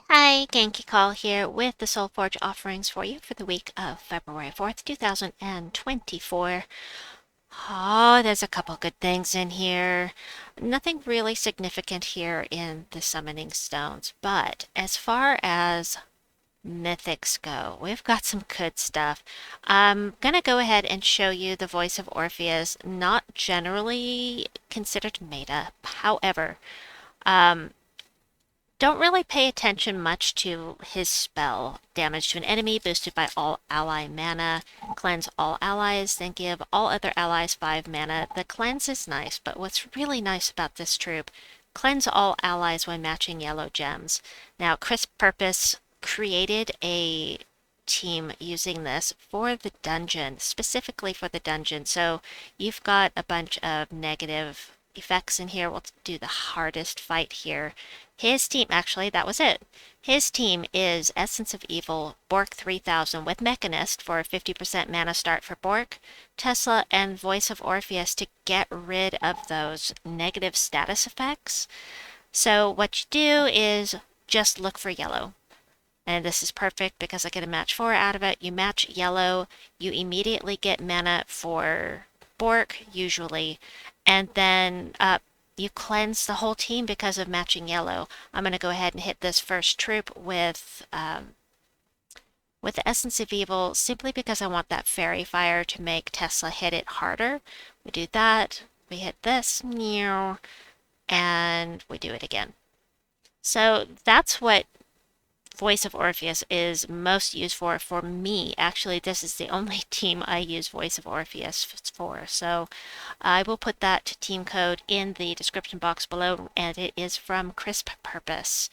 Hi, Genki Call here with the Soulforge offerings for you for the week of February 4th, 2024. Oh, there's a couple good things in here. Nothing really significant here in the summoning stones, but as far as mythics go, we've got some good stuff. I'm gonna go ahead and show you the voice of Orpheus, not generally considered meta. However, um, don't really pay attention much to his spell. Damage to an enemy boosted by all ally mana. Cleanse all allies, then give all other allies 5 mana. The cleanse is nice, but what's really nice about this troop, cleanse all allies when matching yellow gems. Now, Chris Purpose created a team using this for the dungeon, specifically for the dungeon. So you've got a bunch of negative effects in here. We'll do the hardest fight here. His team, actually, that was it. His team is Essence of Evil, Bork 3000 with Mechanist for a 50% mana start for Bork, Tesla, and Voice of Orpheus to get rid of those negative status effects. So what you do is just look for yellow. And this is perfect because I get a match 4 out of it. You match yellow, you immediately get mana for Bork, usually, and then you cleanse the whole team because of matching yellow. I'm going to go ahead and hit this first troop with the Essence of Evil simply because I want that Fairy Fire to make Tesla hit it harder. We do that, we hit this, and we do it again. So that's what Voice of Orpheus is most used for me. Actually, this is the only team I use Voice of Orpheus for. So I will put that team code in the description box below, and it is from Crisp Purpose.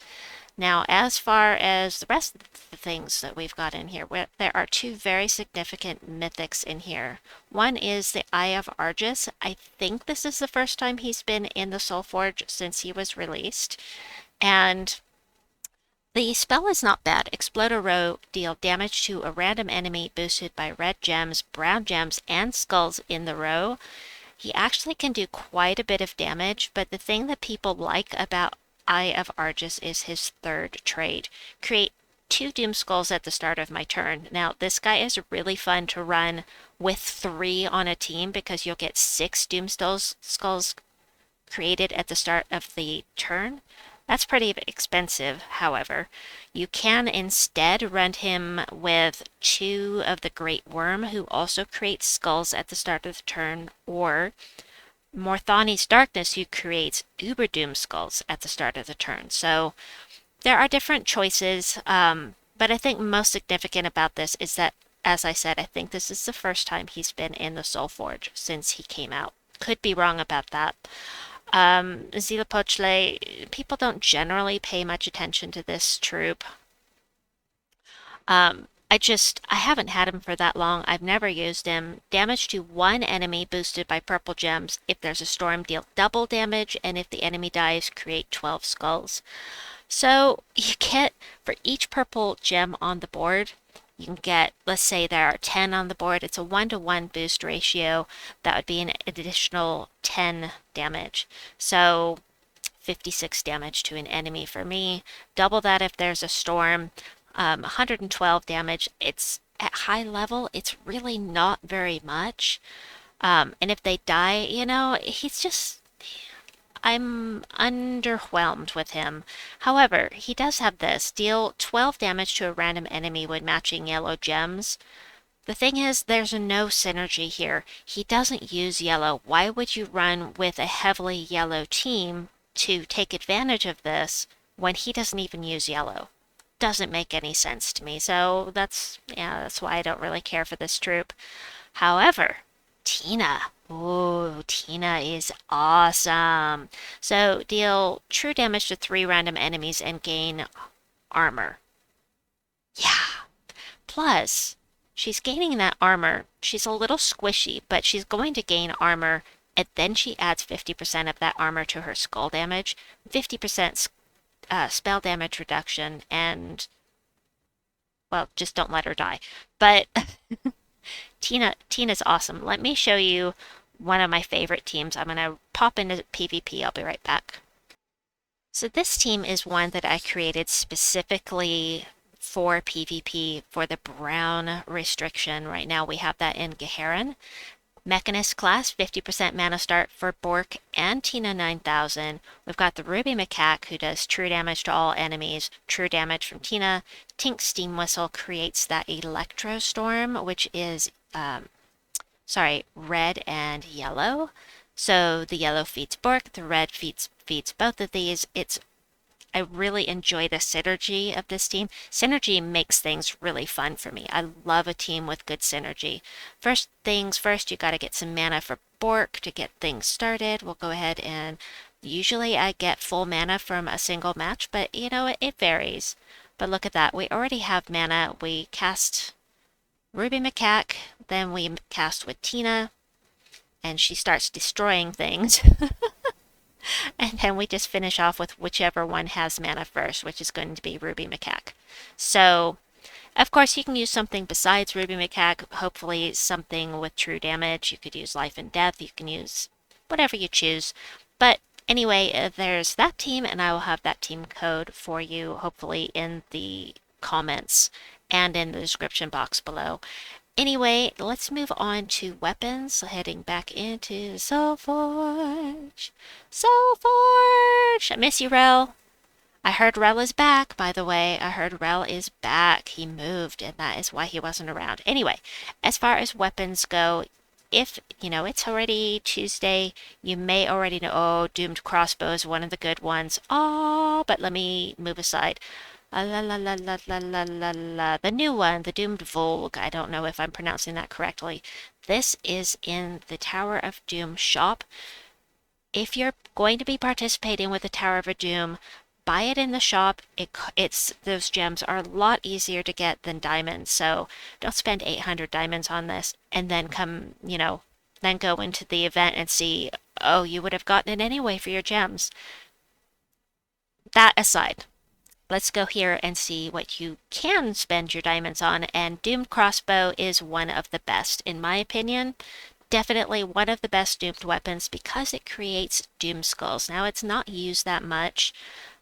Now, as far as the rest of the things that we've got in here, there are two very significant mythics in here. One is the Eye of Arges. I think this is the first time he's been in the Soulforge since he was released. And the spell is not bad. Explode a row, deal damage to a random enemy boosted by red gems, brown gems, and skulls in the row. He actually can do quite a bit of damage, but the thing that people like about Eye of Arges is his third trait. Create 2 Doom Skulls at the start of my turn. Now, this guy is really fun to run with 3 on a team because you'll get 6 Doom Skulls created at the start of the turn. That's pretty expensive, however. You can instead run him with 2 of the Great Worm, who also creates skulls at the start of the turn, or Morthani's Darkness, who creates Uber Doom skulls at the start of the turn. So there are different choices, but I think most significant about this is that, as I said, I think this is the first time he's been in the Soulforge since he came out. Could be wrong about that. Zilapochle, people don't generally pay much attention to this troop. I haven't had him for that long. I've never used him. Damage to one enemy boosted by purple gems. If there's a storm, deal double damage, and if the enemy dies, create 12 skulls. So you get, for each purple gem on the board, you can get, let's say there are 10 on the board, it's a 1-to-1 boost ratio. That would be an additional 10 damage. So 56 damage to an enemy for me. Double that if there's a storm. 112 damage. It's at high level, it's really not very much. And if they die, he's just, I'm underwhelmed with him. However, he does have this. Deal 12 damage to a random enemy when matching yellow gems. The thing is, there's no synergy here. He doesn't use yellow. Why would you run with a heavily yellow team to take advantage of this when he doesn't even use yellow? Doesn't make any sense to me. So that's why I don't really care for this troop. However, Tina. Ooh, Tina is awesome. So deal true damage to 3 random enemies and gain armor. Yeah. Plus, she's gaining that armor. She's a little squishy, but she's going to gain armor, and then she adds 50% of that armor to her skull damage, 50% spell damage reduction, and, well, just don't let her die. But Tina's awesome. Let me show you one of my favorite teams. I'm going to pop into PvP. I'll be right back. So this team is one that I created specifically for PvP for the brown restriction. Right now we have that in Geharon. Mechanist class, 50% mana start for Bork and TINA-9000. We've got the Ruby Macaque, who does true damage to all enemies, true damage from Tina. Tink Steamwhistle creates that Electro Storm, which is, red and yellow. So the yellow feeds Bork, the red feeds both of these. I really enjoy the synergy of this team. Synergy makes things really fun for me. I love a team with good synergy. First things first, you got to get some mana for Bork to get things started. We'll go ahead and usually I get full mana from a single match, but you know, it varies. But look at that. We already have mana. We cast Ruby Macaque, then we cast with Tina, and she starts destroying things. And then we just finish off with whichever one has mana first, which is going to be Ruby Macaque. So, of course, you can use something besides Ruby Macaque, hopefully something with true damage. You could use Life and Death, you can use whatever you choose. But anyway, there's that team, and I will have that team code for you, hopefully in the comments and in the description box below. Anyway, let's move on to weapons, heading back into Soulforge. Soulforge! I miss you, Rel. I heard Rel is back, by the way. I heard Rel is back. He moved, and that is why he wasn't around. Anyway, as far as weapons go, if, you know, it's already Tuesday, you may already know, oh, Doomed Crossbow is one of the good ones. Oh, but let me move aside. The new one, the Doomed Volg. I don't know if I'm pronouncing that correctly. This is in the Tower of Doom shop. If you're going to be participating with the Tower of Doom, buy it in the shop. Those gems are a lot easier to get than diamonds, so don't spend 800 diamonds on this and then then go into the event and see, oh, you would have gotten it anyway for your gems. That aside, let's go here and see what you can spend your diamonds on, and Doomed Crossbow is one of the best, in my opinion. Definitely one of the best doomed weapons because it creates doom skulls. Now, it's not used that much,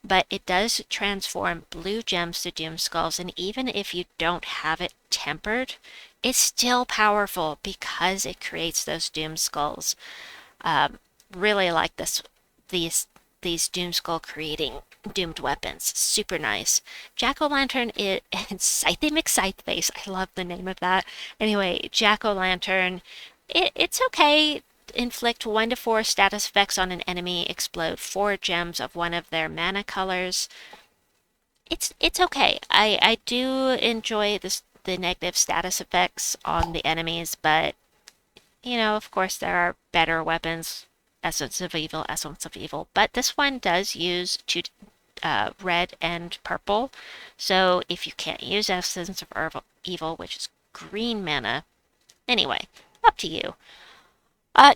but it does transform blue gems to doom skulls, and even if you don't have it tempered, it's still powerful because it creates those doom skulls. Really like these doom skull creating doomed weapons. Super nice. Jack-o'-lantern is Scythe McScytheface. I love the name of that. Anyway, Jack-o'-lantern, it's okay. Inflict 1 to 4 status effects on an enemy. Explode 4 gems of one of their mana colors. It's okay. I do enjoy the negative status effects on the enemies, but you know, of course, there are better weapons. Essence of Evil. But this one does use red and purple. So if you can't use Essence of Evil, which is green mana, anyway, up to you.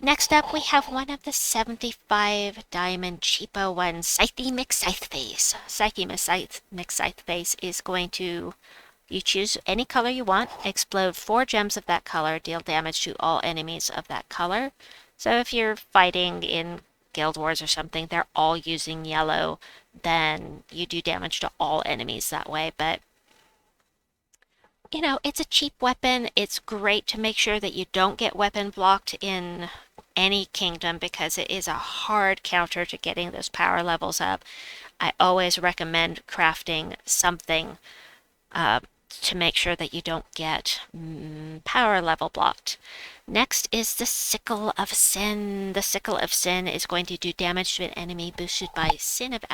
Next up, we have one of the 75 diamond cheapo ones, Scythe McScytheface. Scythe McScytheface is going to, you choose any color you want, explode 4 gems of that color, deal damage to all enemies of that color. So if you're fighting in Guild Wars or something, they're all using yellow, then you do damage to all enemies that way. But, you know, it's a cheap weapon. It's great to make sure that you don't get weapon blocked in any kingdom because it is a hard counter to getting those power levels up. I always recommend crafting something to make sure that you don't get power level blocked. Next is the Sickle of Sin. The Sickle of Sin is going to do damage to an enemy boosted by Sin of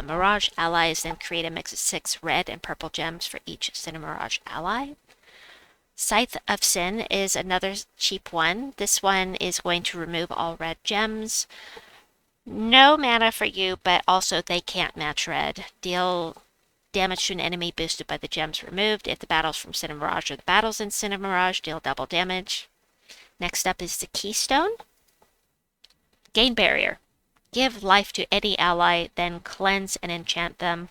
Mirage allies, then create a mix of 6 red and purple gems for each Sin of Mirage ally. Scythe of Sin is another cheap one. This one is going to remove all red gems. No mana for you, but also they can't match red. Deal damage to an enemy boosted by the gems removed. If the battles from Sin of Mirage or the battles in Sin of Mirage, deal double damage. Next up is the Keystone. Gain Barrier. Give life to any ally, then cleanse and enchant them.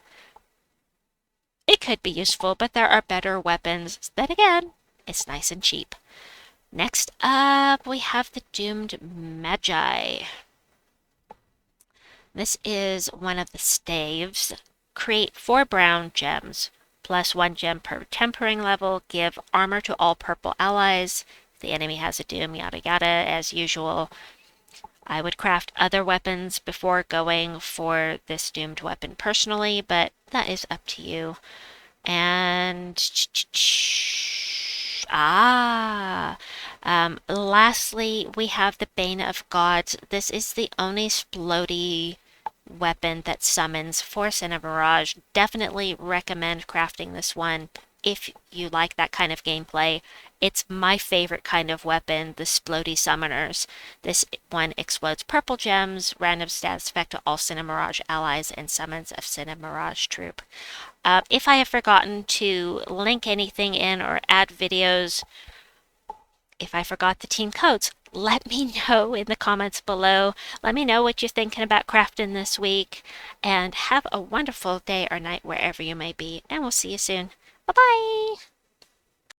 It could be useful, but there are better weapons. Then again, it's nice and cheap. Next up, we have the Doomed Magi. This is one of the staves. Create 4 brown gems, plus 1 gem per tempering level. Give armor to all purple allies. If the enemy has a doom, yada yada, as usual. I would craft other weapons before going for this doomed weapon personally, but that is up to you. And lastly, we have the Bane of Gods. This is the only splody weapon that summons Force and a Mirage. Definitely recommend crafting this one if you like that kind of gameplay. It's my favorite kind of weapon, the Splody Summoners. This one explodes purple gems, random stats effect to all Cinemirage allies, and summons a Cinemirage troop. If I have forgotten to link anything in or add videos, if I forgot the team codes, let me know in the comments below. Let me know what you're thinking about crafting this week, and have a wonderful day or night wherever you may be, and we'll see you soon. Bye-bye!